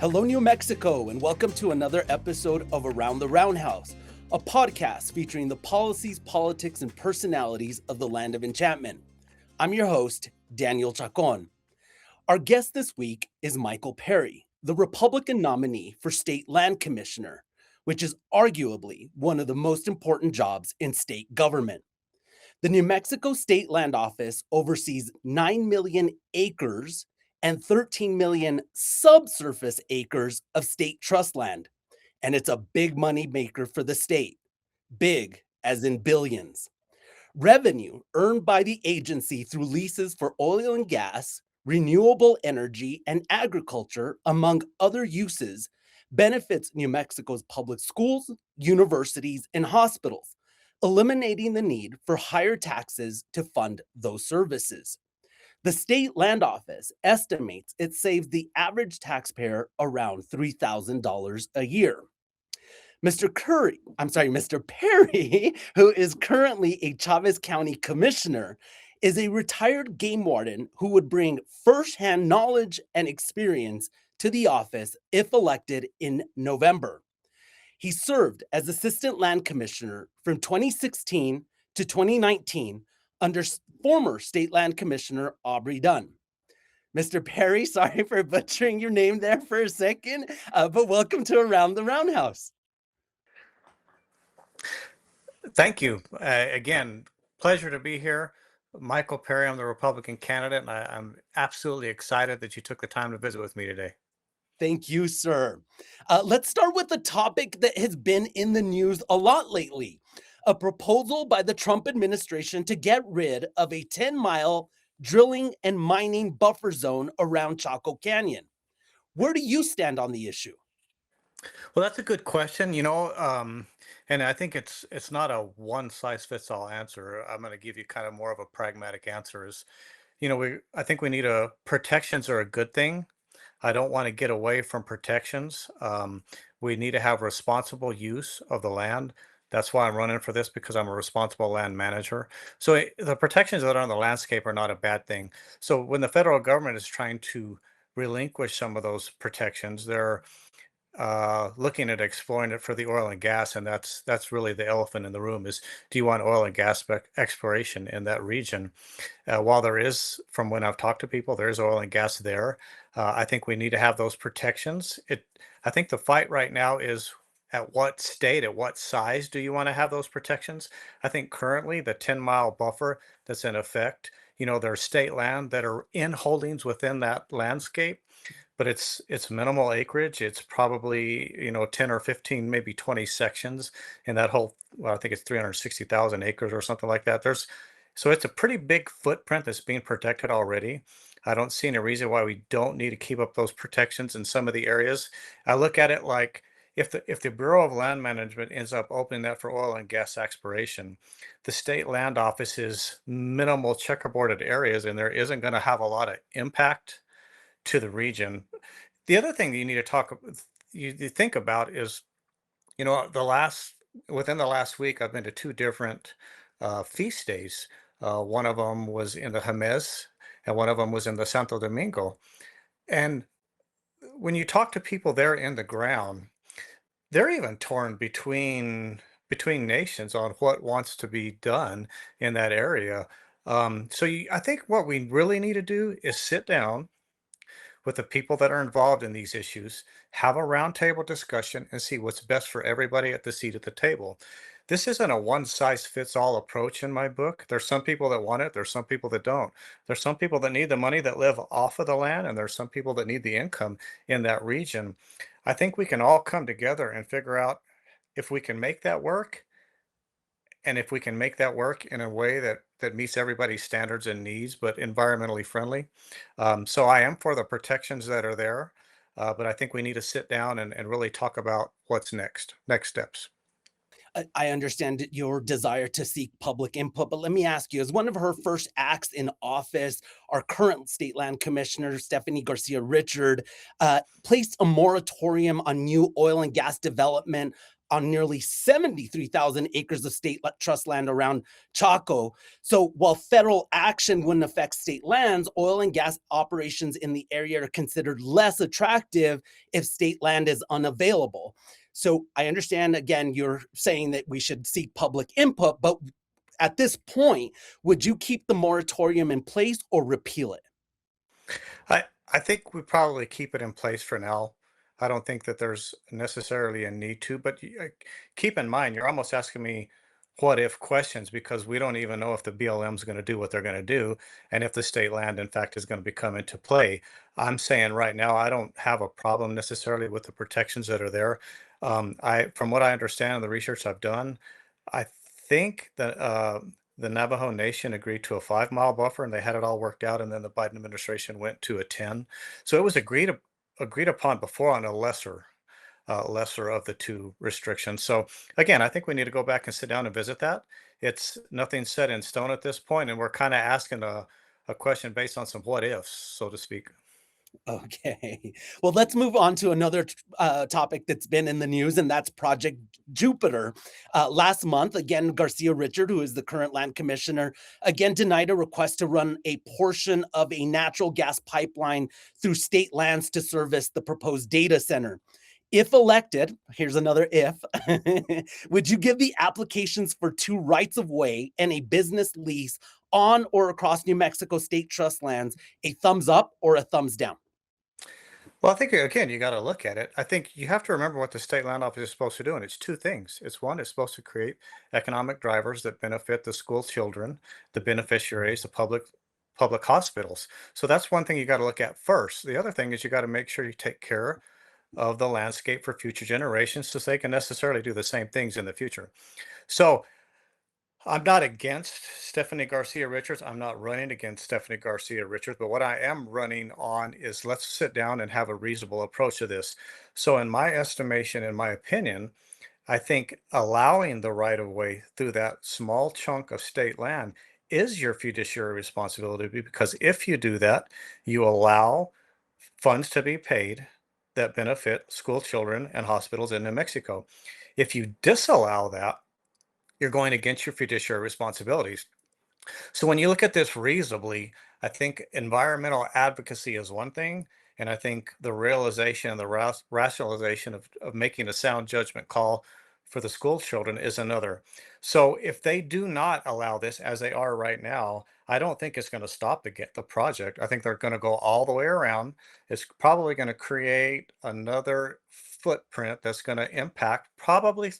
Hello, New Mexico, and welcome to another episode of Around the Roundhouse, a podcast featuring the policies, politics, and personalities of the land of enchantment. I'm your host, Daniel Chacón. Our guest this week is Michael Perry, the Republican nominee for State Land Commissioner, which is arguably one of the most important jobs in state government. The New Mexico State Land Office oversees 9 million acres and 13 million subsurface acres of state trust land, and it's a big money maker for the state. Big as in billions. Revenue earned by the agency through leases for oil and gas, renewable energy, and agriculture, among other uses, benefits New Mexico's public schools, universities, and hospitals, eliminating the need for higher taxes to fund those services. The State Land Office estimates it saves the average taxpayer around $3,000 a year. Mr. Perry, who is currently a Chavez County commissioner, is a retired game warden who would bring firsthand knowledge and experience to the office if elected in November. He served as assistant land commissioner from 2016 to 2019 under former state land commissioner Aubrey Dunn. Mr. Perry, sorry for butchering your name there for a second, but welcome to Around the Roundhouse. Thank you. Again, pleasure to be here. Michael Perry, I'm the Republican candidate, and I'm absolutely excited that you took the time to visit with me today. Thank you, sir. Let's start with the topic that has been in the news a lot lately, a proposal by the Trump administration to get rid of a 10-mile drilling and mining buffer zone around Chaco Canyon. Where do you stand on the issue? Well, that's a good question, and I think it's not a one size fits all answer. I'm going to give you kind of more of a pragmatic answer. I think we need protections are a good thing. I don't want to get away from protections. We need to have responsible use of the land. That's why I'm running for this because I'm a responsible land manager. So the protections that are on the landscape are not a bad thing. So when the federal government is trying to relinquish some of those protections, they're looking at exploring it for the oil and gas, and that's really the elephant in the room is do you want oil and gas exploration in that region? While there is, from when I've talked to people, there is oil and gas there. I think we need to have those protections. I think the fight right now is at what state, at what size do you want to have those protections? I think currently the 10-mile buffer that's in effect, there's state land that are in holdings within that landscape, but it's minimal acreage. It's probably 10 or 15, maybe 20 sections in that whole. Well, I think it's 360,000 acres or something like that. So it's a pretty big footprint that's being protected already. I don't see any reason why we don't need to keep up those protections in some of the areas. I look at it like if the Bureau of Land Management ends up opening that for oil and gas exploration, the state land office is minimal checkerboarded areas, and there isn't going to have a lot of impact to the region. The other thing that you need to you think about is, the last within the last week, I've been to two different feast days. One of them was in the James, and one of them was in the Santo Domingo. And when you talk to people there in the ground, they're even torn between nations on what wants to be done in that area. I think what we really need to do is sit down with the people that are involved in these issues, have a roundtable discussion, and see what's best for everybody at the seat at the table. This isn't a one size fits all approach in my book. There's some people that want it, there's some people that don't. There's some people that need the money that live off of the land, and there's some people that need the income in that region. I think we can all come together and figure out if we can make that work, and if we can make that work in a way that meets everybody's standards and needs, but environmentally friendly. So I am for the protections that are there, but I think we need to sit down and really talk about what's next steps. I understand your desire to seek public input, but let me ask you, as one of her first acts in office, our current state land commissioner, Stephanie Garcia Richard, placed a moratorium on new oil and gas development on nearly 73,000 acres of state trust land around Chaco. So while federal action wouldn't affect state lands, oil and gas operations in the area are considered less attractive if state land is unavailable. So I understand, again, you're saying that we should seek public input, but at this point, would you keep the moratorium in place or repeal it? I think we probably keep it in place for now. I don't think that there's necessarily a need to, but keep in mind, you're almost asking me what if questions because we don't even know if the BLM is going to do what they're going to do and if the state land, in fact, is going to be come into play. I'm saying right now, I don't have a problem necessarily with the protections that are there. From what I understand and the research I've done, I think that the Navajo Nation agreed to a 5 mile buffer and they had it all worked out. And then the Biden administration went to a 10. So it was agreed upon before on a lesser of the two restrictions. So again, I think we need to go back and sit down and visit that. It's nothing set in stone at this point, and we're kind of asking a question based on some what ifs, so to speak. Okay. Well, let's move on to another topic that's been in the news, and that's Project Jupiter. Last month, again, Garcia Richard, who is the current land commissioner, again denied a request to run a portion of a natural gas pipeline through state lands to service the proposed data center. If elected, here's another if, would you give the applications for two rights of way and a business lease on or across New Mexico state trust lands a thumbs up or a thumbs down? Well, I think again, you got to look at it. I think you have to remember what the state land office is supposed to do, and it's two things. It's one, it's supposed to create economic drivers that benefit the school children, the beneficiaries, the public hospitals. So that's one thing you got to look at first. The other thing is you got to make sure you take care of the landscape for future generations so they can necessarily do the same things in the future. So I'm not against Stephanie Garcia Richards. I'm not running against Stephanie Garcia Richards, but what I am running on is let's sit down and have a reasonable approach to this. So, in my estimation, in my opinion, I think allowing the right of way through that small chunk of state land is your fiduciary responsibility because if you do that, you allow funds to be paid that benefit school children and hospitals in New Mexico. If you disallow that, you're going against your fiduciary responsibilities. So when you look at this reasonably, I think environmental advocacy is one thing, and I think the realization and the rationalization of making a sound judgment call for the school children is another. So if they do not allow this as they are right now, I don't think it's going to stop the project. I think they're going to go all the way around. It's probably going to create another footprint that's going to impact probably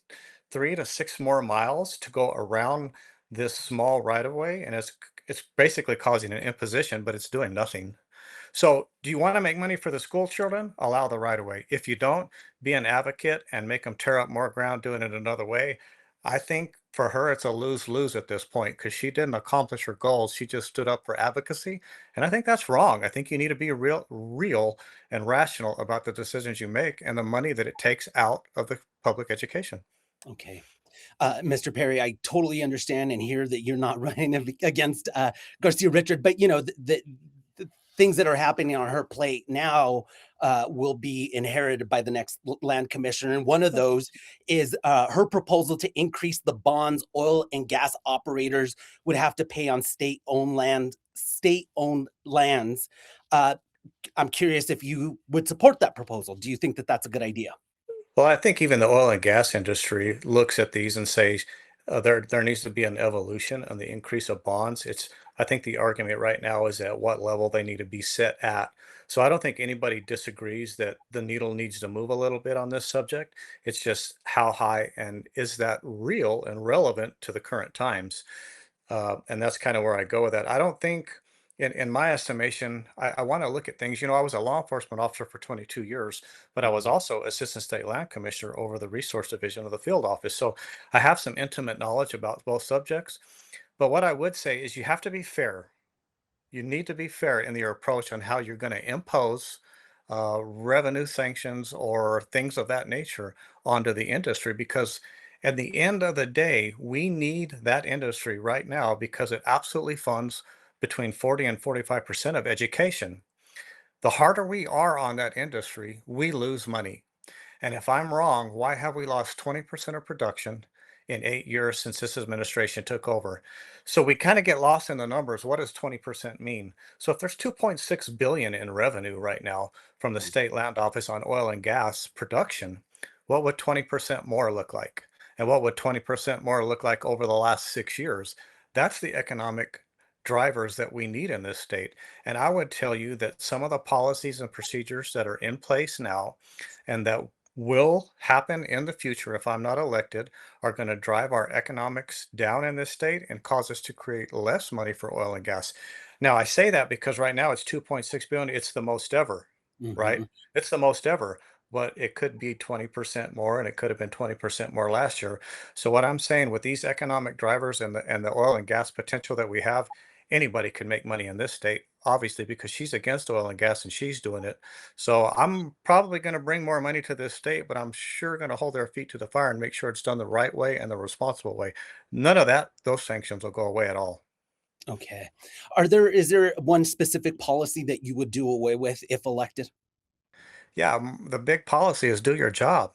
3 to 6 more miles to go around this small right of way, and it's basically causing an imposition, but it's doing nothing. So, do you want to make money for the school children? Allow the right of way. If you don't, be an advocate and make them tear up more ground doing it another way. I think for her, it's a lose lose at this point because she didn't accomplish her goals. She just stood up for advocacy. And I think that's wrong. I think you need to be real and rational about the decisions you make and the money that it takes out of the public education. Okay. Mr. Perry, I totally understand and hear that you're not running against Garcia Richard, but the things that are happening on her plate now will be inherited by the next land commissioner. And one of those is her proposal to increase the bonds oil and gas operators would have to pay on state-owned lands. Uh, I'm curious if you would support that proposal. Do you think that that's a good idea? Well, I think even the oil and gas industry looks at these and says there needs to be an evolution on the increase of bonds. I think the argument right now is at what level they need to be set at. So I don't think anybody disagrees that the needle needs to move a little bit on this subject. It's just how high and is that real and relevant to the current times? And that's kind of where I go with that. I don't think, in my estimation, I want to look at things. I was a law enforcement officer for 22 years, but I was Mhm. also assistant state land commissioner over the resource division of the field office. So I have some intimate knowledge about both subjects. But what I would say is you have to be fair. You need to be fair in your approach on how you're going to impose revenue sanctions or things of that nature onto the industry because At the end of the day, we need that industry right now because it absolutely funds between 40 and 45% of education. The harder we are on that industry, we lose money. And if I'm wrong, why have we lost 20% of production in 8 years since this administration took over? So we kind of get lost in the numbers. What does 20% mean? So if there's 2.6 billion in revenue right now from the state land office on oil and gas production, what would 20% more look like? And what would 20% more look like over the last 6 years? That's the economic drivers that we need in this state. And I would tell you that some of the policies and procedures that are in place now and that will happen in the future if I'm not elected are going to drive our economics down in this state and cause us to create less money for oil and gas. Now, I say that because right now it's 2.6 billion. It's the most ever, right? Mhm. It's the most ever, but it could be 20% more and it could have been 20% more last year. So what I'm saying with these economic drivers and the oil and gas potential that we have, anybody can make money in this state, obviously, because she's against oil and gas and she's doing it. So I'm probably going to bring more money to this state, but I'm sure going to hold their feet to the fire and make sure it's done the right way and the responsible way. None of that, those sanctions will go away at all. Okay. Is there one specific policy that you would do away with if elected? Yeah, the big policy is do your job.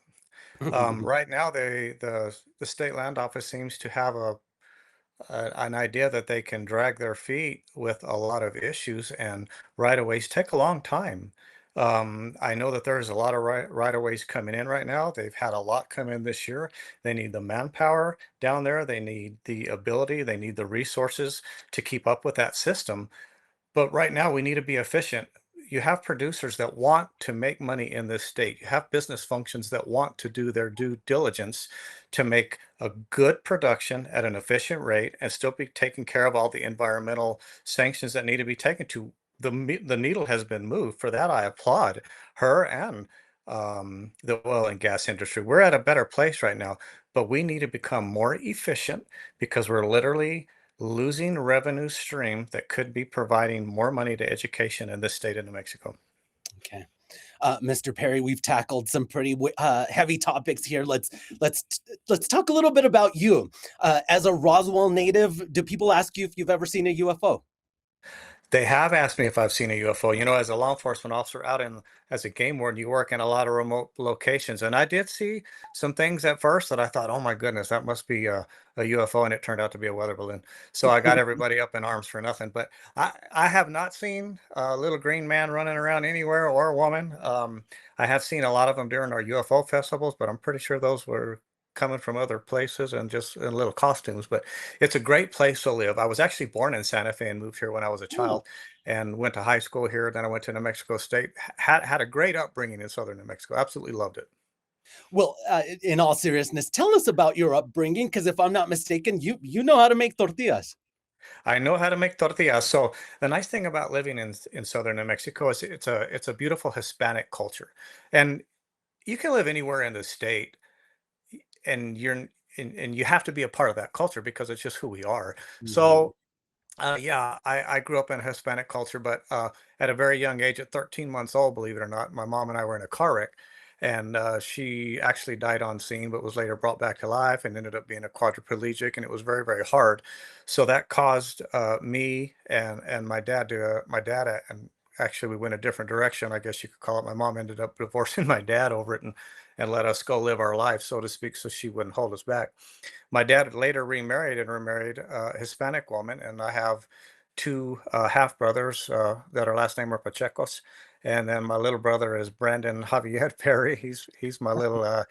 Mhm. Right now, the state land office seems to have an idea that they can drag their feet with a lot of issues, and right-of-ways take a long time. I know that there's a lot of right-of-ways coming in right now. They've had a lot come in this year. They need the manpower down there. They need the ability. They need the resources to keep up with that system. But right now, we need to be efficient. You have producers that want to make money in this state. You have business functions that want to do their due diligence to make a good production at an efficient rate and still be taking care of all the environmental sanctions that need to be taken to. The needle has been moved. For that, I applaud her and the oil and gas industry. We're at a better place right now, but we need to become more efficient because we're literally losing revenue stream that could be providing more money to education in the state of New Mexico. Okay. Mr. Perry, we've tackled some pretty heavy topics here. Let's talk a little bit about you. As a Roswell native, do people ask you if you've ever seen a UFO? They have asked me if I've seen a UFO. You know, as a law enforcement officer out in as a game warden, you work in a lot of remote locations, and I did see some things at first that I thought, "Oh my goodness, that must be a UFO," and it turned out to be a weather balloon. So I got everybody up in arms for nothing. But I have not seen a little green man running around anywhere or a woman. I have seen a lot of them during our UFO festivals, but I'm pretty sure those were coming from other places and just in little costumes. But it's a great place to live. I was actually born in Santa Fe and moved here when I was a Oh, child and went to high school here. Then I went to New Mexico State. Had a great upbringing in southern New Mexico. Absolutely loved it. well, in all seriousness, tell us about your upbringing, because if I'm not mistaken, you know how to make tortillas. I know how to make tortillas. So the nice thing about living in southern New Mexico is it's a beautiful Hispanic culture, and you can live anywhere in the state, and and you have to be a part of that culture because it's just who we are. Mhm. So yeah, I grew up in Hispanic culture, but at a very young age, at 13 months old, believe it or not, my mom and I were in a car wreck, and she actually died on scene, but was later brought back to life and ended up being a quadriplegic, and it was very, very hard. So that caused me and my dad, and actually we went a different direction, I guess you could call it. My mom ended up divorcing my dad over it and let us go live our life, so to speak, so she wouldn't hold us back. My dad later remarried and remarried a Hispanic woman, and I have two half brothers that are last name are Pachecos, and then my little brother is Brandon Javier Perry. He's my little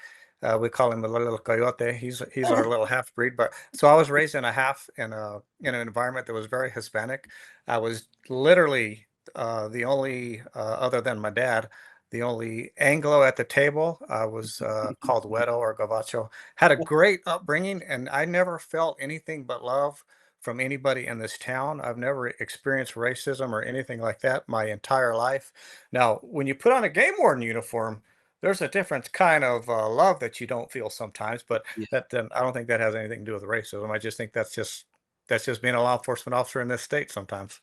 we call him the little coyote. He's our little half breed. But so I was raised in a half in an environment that was very Hispanic. I was literally the only other than my dad. The only Anglo at the table was called Wedo or Gavacho. Had a great upbringing, and I never felt anything but love from anybody in this town. I've never experienced racism or anything like that my entire life. Now, when you put on a game warden uniform, there's a different kind of love that you don't feel sometimes, but Yeah. that then I don't think that has anything to do with racism. I just think that's just being a law enforcement officer in this state sometimes.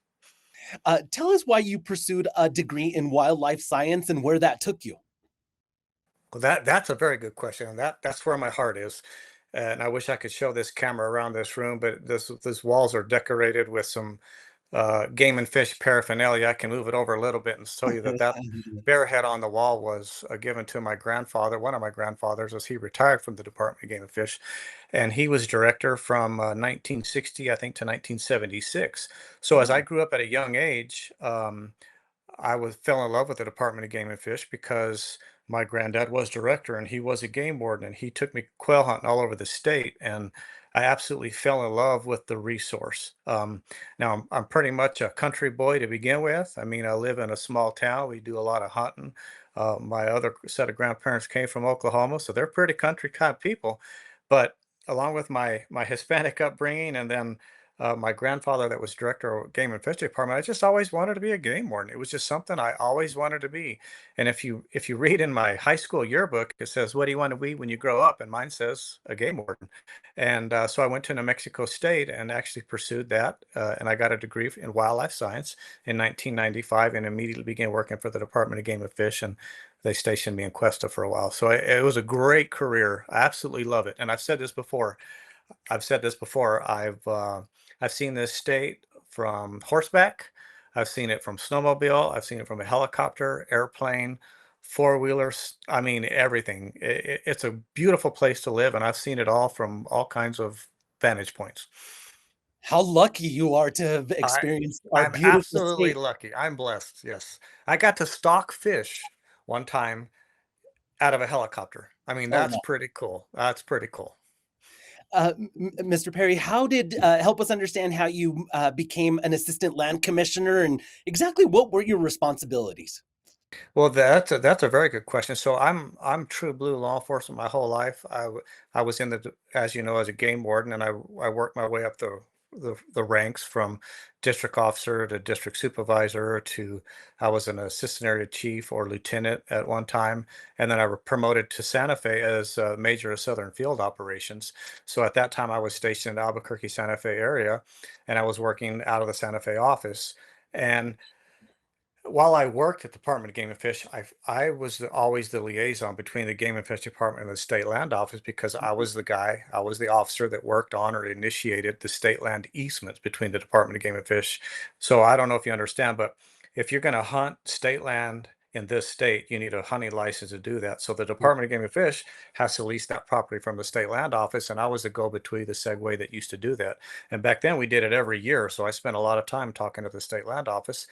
Tell us why you pursued a degree in wildlife science and where that took you. Well, that's a very good question, and that's where my heart is. And I wish I could show this camera around this room, but this walls are decorated with some game and fish paraphernalia. I can move it over a little bit and show you that that bear head on the wall was given to my grandfather, one of my grandfathers, as he retired from the Department of Game and Fish, and he was director from 1960, I think, to 1976. So as I Wow. grew up at a young age, I was fell in love with the Department of Game and Fish because my granddad was director and he was a game warden and he took me quail hunting all over the state, and I absolutely fell in love with the resource. Now I'm pretty much a country boy to begin with. I mean, I live in a small town. We do a lot of hunting. My other set of grandparents came from Oklahoma, so they're pretty country kind of people. But along with my Hispanic upbringing, and then my grandfather that was director of game and fish department, I just always wanted to be a game warden. It was just something I always wanted to be. And if you read in my high school yearbook, it says, "What do you want to be when you grow up?" And mine says a game warden. And so I went to New Mexico State and actually pursued that, and I got a degree in wildlife science in 1995, and immediately began working for the Department of Game and Fish, and they stationed me in Cuesta for a while. So it was a great career. I absolutely love it. And I've said this before. I've seen this state from horseback. I've seen it from snowmobile. I've seen it from a helicopter, airplane, four wheelers. I mean, everything. It's a beautiful place to live, and I've seen it all from all kinds of vantage points. How lucky you are to have I experienced our I'm beautiful absolutely state. lucky. I'm blessed. Yes, I got to stalk fish one time out of a helicopter. I mean, Oh, that's wow. pretty cool. That's pretty cool. Mr. Perry, how did help us understand how you became an assistant land commissioner and exactly what were your responsibilities? Well, that's a very good question. So I'm true blue law enforcement my whole life. I was in as you know, as a game warden, and I worked my way up the ranks from district officer to district supervisor to I was an assistant area chief or lieutenant at one time, and then I was promoted to Santa Fe as major of Southern Field Operations. So at that time, I was stationed in Albuquerque, Santa Fe area, and I was working out of the Santa Fe office. And while I worked at the Department of Game and Fish, I was always the liaison between the Game and Fish Department and the State Land Office because I was the officer that worked on or initiated the state land easements between the Department of Game and Fish. So I don't know if you understand, but if you're going to hunt state land in this state, you need a hunting license to do that. So the Department of Game and Fish has to lease that property from the State Land Office, and I was the go-between, the segue that used to do that. And back then we did it every year, so I spent a lot of time talking to the State Land Office.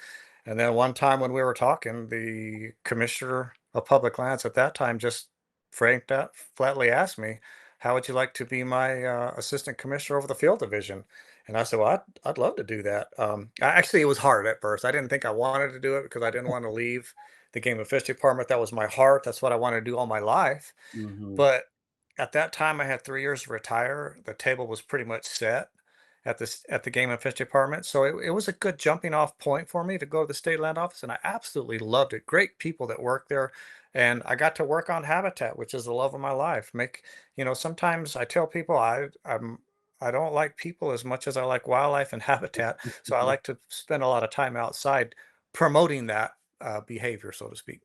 And then one time when we were talking, the commissioner of public lands at that time just flatly asked me, "How would you like to be my assistant commissioner over the field division?" And I said, "Well, I'd love to do that." Actually, it was hard at first. I didn't think I wanted to do it because I didn't want to leave the game and fish department. That was my heart. That's what I wanted to do all my life. Mhm. But at that time, I had 3 years to retire. The table was pretty much set at the game and fish department. So it was a good jumping off point for me to go to the state land office, and I absolutely loved it. Great people that work there. And I got to work on habitat, which is the love of my life. Sometimes I tell people I don't like people as much as I like wildlife and habitat. So I like to spend a lot of time outside promoting that behavior, so to speak.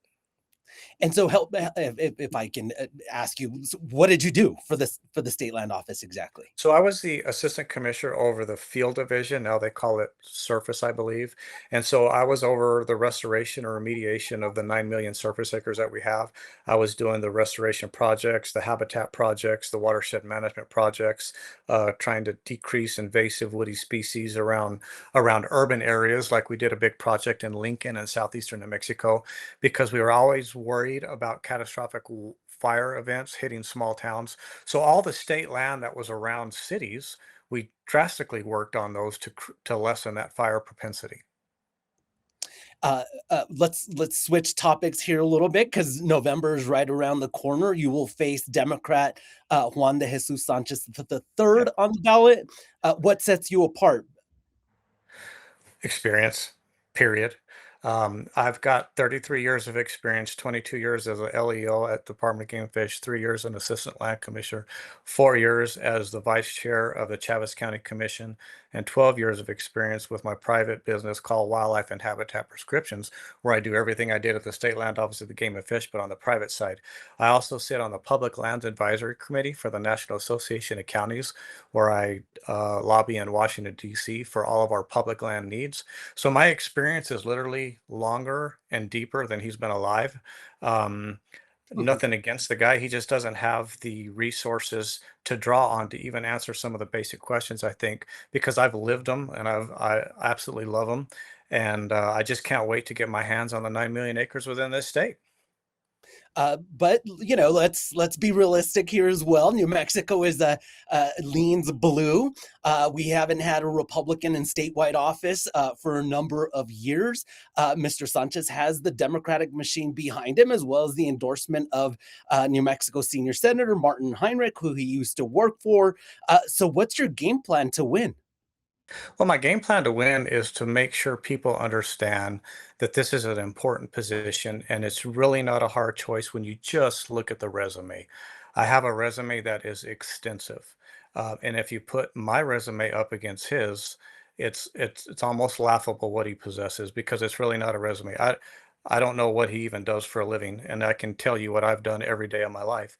And so help if I can ask you, what did you do for this for the state land office exactly? So I was the assistant commissioner over the field division. Now they call it surface, I believe. And so I was over the restoration or remediation of the 9 million surface acres that we have. I was doing the restoration projects, the habitat projects, the watershed management projects, trying to decrease invasive woody species around urban areas. Like we did a big project in Lincoln and southeastern New Mexico because we were always worried about catastrophic fire events hitting small towns. So all the state land that was around cities, we drastically worked on those to lessen that fire propensity. Let's switch topics here a little bit because November is right around the corner. You will face Democrat Juan de Jesus Sanchez the Yeah. third on the ballot. What sets you apart? Experience, period. I've got 33 years of experience, 22 years as a LEO at Department of Game and Fish, 3 years as Assistant Land Commissioner, 4 years as the Vice Chair of the Chaves County Commission, and 12 years of experience with my private business called Wildlife and Habitat Prescriptions, where I do everything I did at the State Land Office of the Game and Fish, but on the private side. I also sit on the Public Lands Advisory Committee for the National Association of Counties, where I lobby in Washington, D.C. for all of our public land needs. So my experience is literally longer and deeper than he's been alive. Um, Nothing against the guy. He just doesn't have the resources to draw on to even answer some of the basic questions, I think, because I've lived them and I absolutely love them. And I just can't wait to get my hands on the 9 million acres within this state. But let's be realistic here as well. New Mexico is leans blue. We haven't had a Republican in statewide office for a number of years. Mr. Sanchez has the Democratic machine behind him, as well as the endorsement of New Mexico Senior Senator Martin Heinrich, who he used to work for. So, what's your game plan to win? Well, my game plan to win is to make sure people understand that this is an important position and it's really not a hard choice when you just look at the resume. I have a resume that is extensive. And if you put my resume up against his, it's almost laughable what he possesses because it's really not a resume. I don't know what he even does for a living, and I can tell you what I've done every day of my life.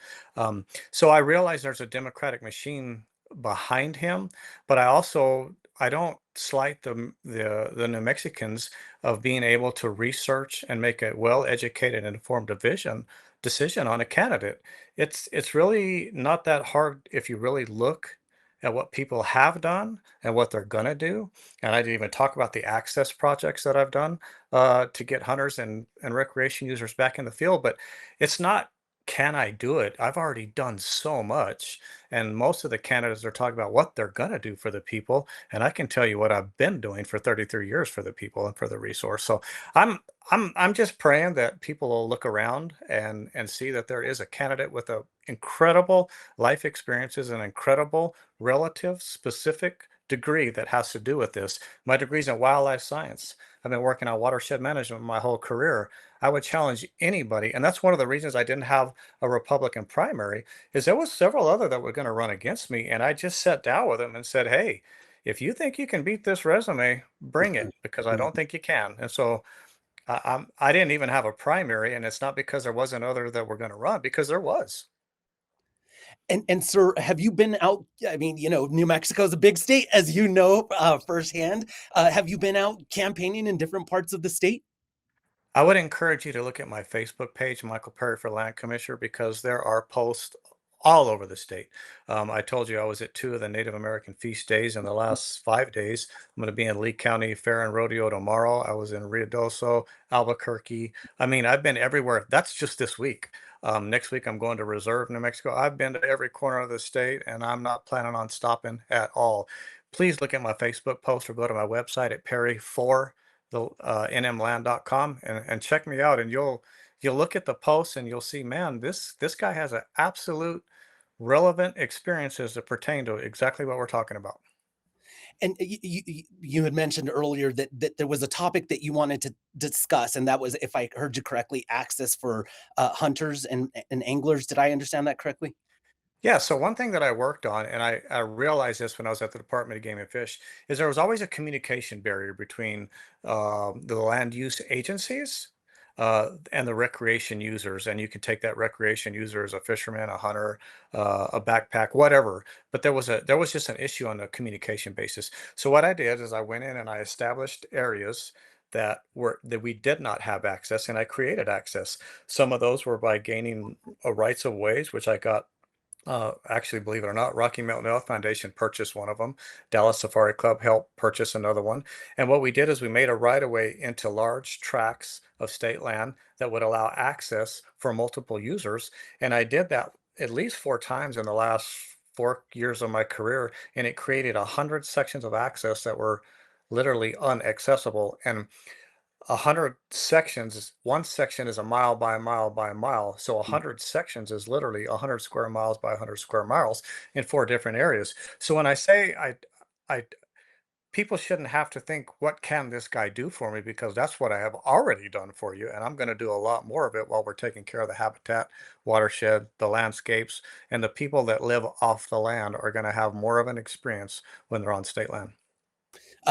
So I realize there's a Democratic machine behind him, but I don't slight the New Mexicans of being able to research and make a well-educated and informed decision on a candidate. It's really not that hard if you really look at what people have done and what they're gonna do. And I didn't even talk about the access projects that I've done to get hunters and recreation users back in the field. But it's not, can I do it? I've already done so much. And most of the candidates are talking about what they're going to do for the people. And I can tell you what I've been doing for 33 years for the people and for the resource. So I'm I'm just praying that people will look around and see that there is a candidate with a incredible life experiences, an incredible relative specific degree that has to do with this. My degree's in wildlife science. I've been working on watershed management my whole career. I would challenge anybody, and that's one of the reasons I didn't have a Republican primary, is there was several other that were going to run against me, and I just sat down with them and said, "Hey, if you think you can beat this resume, bring it, because I don't think you can." And so I didn't even have a primary, and it's not because there wasn't other that were going to run, because there was. And sir, have you been out? I mean, New Mexico is a big state, as you know firsthand. Have you been out campaigning in different parts of the state? I would encourage you to look at my Facebook page, Michael Perry for Land Commissioner, because there are posts all over the state. I told you I was at two of the Native American feast days in the last 5 days. I'm going to be in Lee County Fair and Rodeo tomorrow. I was in Ruidoso, Albuquerque. I mean, I've been everywhere. That's just this week. Next week, I'm going to Reserve, New Mexico. I've been to every corner of the state, and I'm not planning on stopping at all. Please look at my Facebook post or go to my website at Perry 4 the nmland.com and check me out, and you'll look at the posts and you'll see, man, this guy has an absolute relevant experiences that pertain to exactly what we're talking about. And you had mentioned earlier that there was a topic that you wanted to discuss, and that was, if I heard you correctly, access for hunters and anglers. Did I understand that correctly? Yeah, so one thing that I worked on, and I realized this when I was at the Department of Game and Fish, is there was always a communication barrier between the land use agencies and the recreation users. And you can take that recreation user as a fisherman, a hunter, a backpack, whatever. But there was just an issue on the communication basis. So what I did is I went in and I established areas that we did not have access, and I created access. Some of those were by gaining a rights of ways, which I got actually, believe it or not, Rocky Mountain Elk Foundation purchased one of them. Dallas Safari Club helped purchase another one. And what we did is we made a right of way into large tracts of state land that would allow access for multiple users. And I did that at least 4 times in the last 4 years of my career. And it created 100 sections of access that were literally unaccessible. And 100 sections, one section is a mile by a mile by a mile. So 100 sections is literally 100 square miles by 100 square miles in 4 different areas. So when I say I, people shouldn't have to think, what can this guy do for me? Because that's what I have already done for you. And I'm going to do a lot more of it while we're taking care of the habitat, watershed, the landscapes, and the people that live off the land are going to have more of an experience when they're on state land.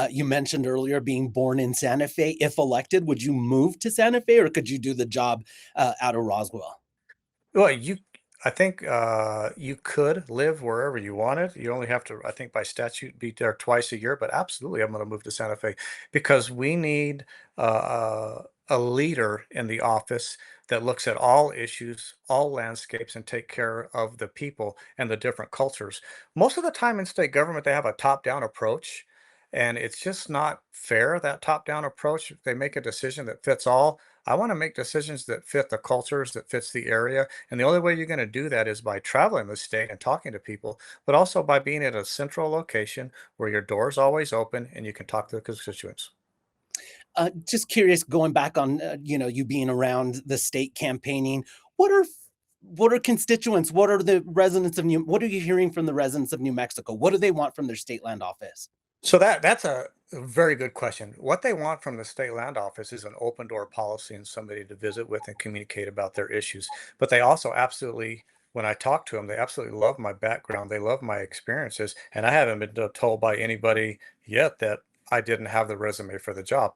You mentioned earlier being born in Santa Fe. If elected, would you move to Santa Fe or could you do the job out of Roswell? Well, I think you could live wherever you wanted. You only have to, I think, by statute, be there twice a year. But absolutely, I'm going to move to Santa Fe because we need a leader in the office that looks at all issues, all landscapes, and take care of the people and the different cultures. Most of the time in state government, they have a top-down approach, and it's just not fair, that top-down approach. They make a decision that fits all. I want to make decisions that fit the cultures, that fits the area. And the only way you're going to do that is by traveling the state and talking to people, but also by being at a central location where your door's always open and you can talk to the constituents. Just curious, going back on you being around the state campaigning, what are what are constituents? What are the residents of New? What are you hearing from the residents of New Mexico? What do they want from their state land office? So that's a very good question. What they want from the state land office is an open door policy and somebody to visit with and communicate about their issues. But they also absolutely, when I talk to them, they absolutely love my background. They love my experiences, and I haven't been told by anybody yet that I didn't have the resume for the job.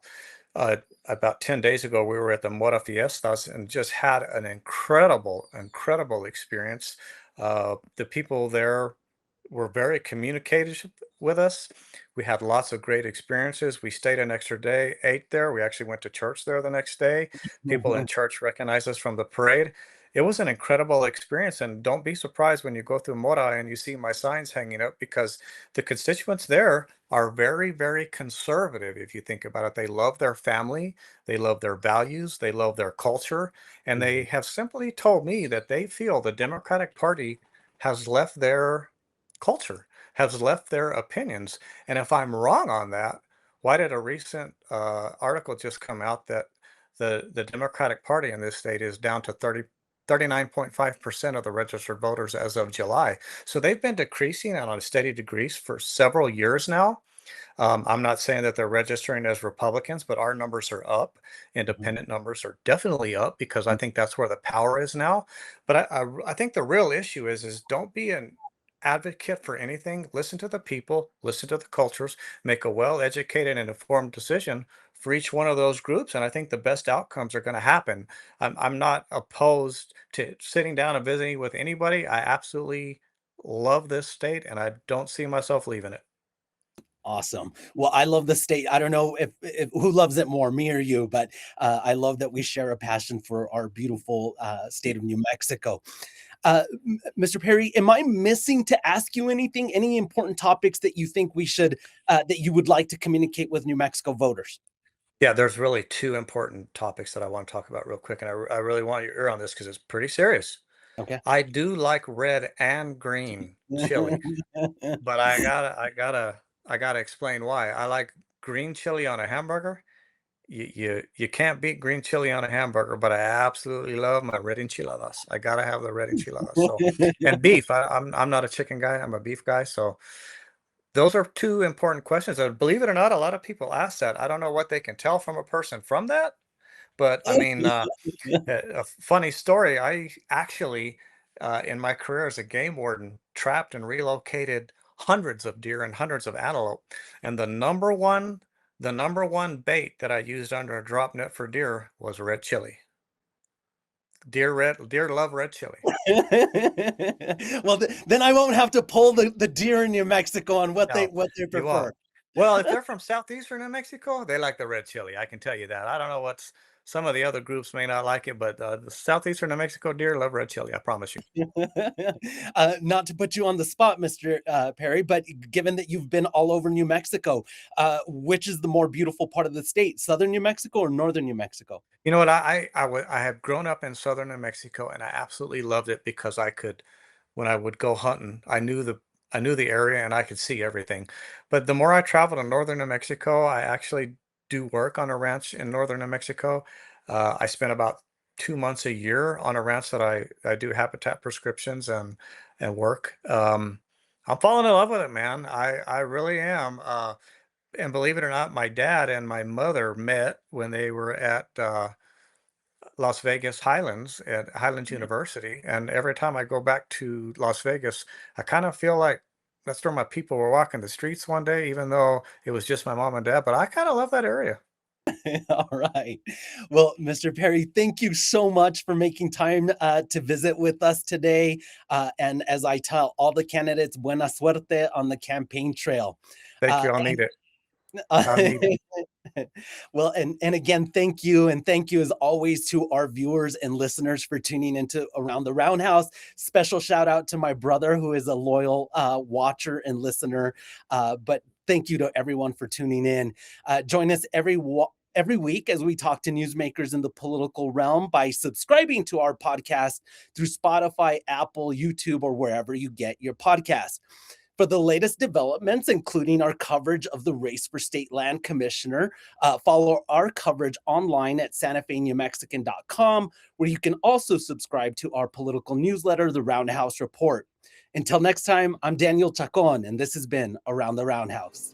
About 10 days ago, we were at the Mora Fiestas and just had an incredible experience. The people there were very communicative with us. We had lots of great experiences. We stayed an extra day, ate there. We actually went to church there the next day. People in church recognized us from the parade. It was an incredible experience. And don't be surprised when you go through Mora and you see my signs hanging up because the constituents there are very conservative. If you think about it, they love their family, they love their values, they love their culture. And they Mhm. have simply told me that they feel the Democratic Party has left their culture, has left their opinions. And if I'm wrong on that, why did a recent article just come out that the Democratic Party in this state is down to 39.5% of the registered voters as of July? So they've been decreasing on a steady decrease for several years now. I'm not saying that they're registering as Republicans, but our numbers are up. Independent numbers are definitely up because I think that's where the power is now. But I think the real issue is don't be an advocate for anything. Listen to the people, listen to the cultures, make a well-educated and informed decision for each one of those groups. And I think the best outcomes are going to happen. I'm not opposed to sitting down and visiting with anybody. I absolutely love this state and I don't see myself leaving it. Awesome. Well, I love the state. I don't know if who loves it more, me or you, but I love that we share a passion for our beautiful state of New Mexico. Mr. Perry, am I missing to ask you anything? Any important topics that you think we should that you would like to communicate with New Mexico voters? Yeah, there's really two important topics that I want to talk about real quick, and I really want your ear on this because it's pretty serious. Okay. I do like red and green chili, but I gotta explain why. I like green chili on a hamburger. You can't beat green chili on a hamburger, but I absolutely love my red enchiladas. I gotta have the red enchiladas. So, and beef. I'm not a chicken guy. I'm a beef guy. So those are two important questions. And believe it or not, a lot of people ask that. I don't know what they can tell from a person from that, but I mean, a funny story. I actually, in my career as a game warden, trapped and relocated hundreds of deer and hundreds of antelope. And the number one bait that I used under a drop net for deer was red chili. Deer love red chili. Well, then I won't have to pull the deer in New Mexico on No, what they you prefer. won't. Well, if they're from southeastern New Mexico, they like the red chili. I can tell you that. I don't know what's some of the other groups may not like it, but the southeastern New Mexico deer love red chili. I promise you. Not to put you on the spot, Mr. Perry, but given that you've been all over New Mexico, which is the more beautiful part of the state, southern New Mexico or northern New Mexico? You know what? I have grown up in southern New Mexico, and I absolutely loved it because I could, when I would go hunting, I knew the area and I could see everything. But the more I travel to northern New Mexico, I actually do work on a ranch in northern New Mexico. I spend about 2 months a year on a ranch that I do habitat prescriptions and work. I'm falling in love with it, man. I really am. And believe it or not, my dad and my mother met when they were at Las Vegas Highlands at Highlands University. And every time I go back to Las Vegas, I kind of feel like that's where my people were walking the streets one day, even though it was just my mom and dad. But I kind of love that area. All right. Well, Mr. Perry, thank you so much for making time to visit with us today. And as I tell all the candidates, buena suerte on the campaign trail. Thank Uh, you. I'll need it. I'll need it. and well, and again, thank you. And thank you as always to our viewers and listeners for tuning into Around the Roundhouse. Special shout out to my brother, who is a loyal watcher and listener. But thank you to everyone for tuning in. Join us every week as we talk to newsmakers in the political realm by subscribing to our podcast through Spotify, Apple, YouTube, or wherever you get your podcasts. For the latest developments, including our coverage of the race for state land commissioner, follow our coverage online at santafenewmexican.com, where you can also subscribe to our political newsletter, The Roundhouse Report. Until next time, I'm Daniel Chacón, and this has been Around the Roundhouse.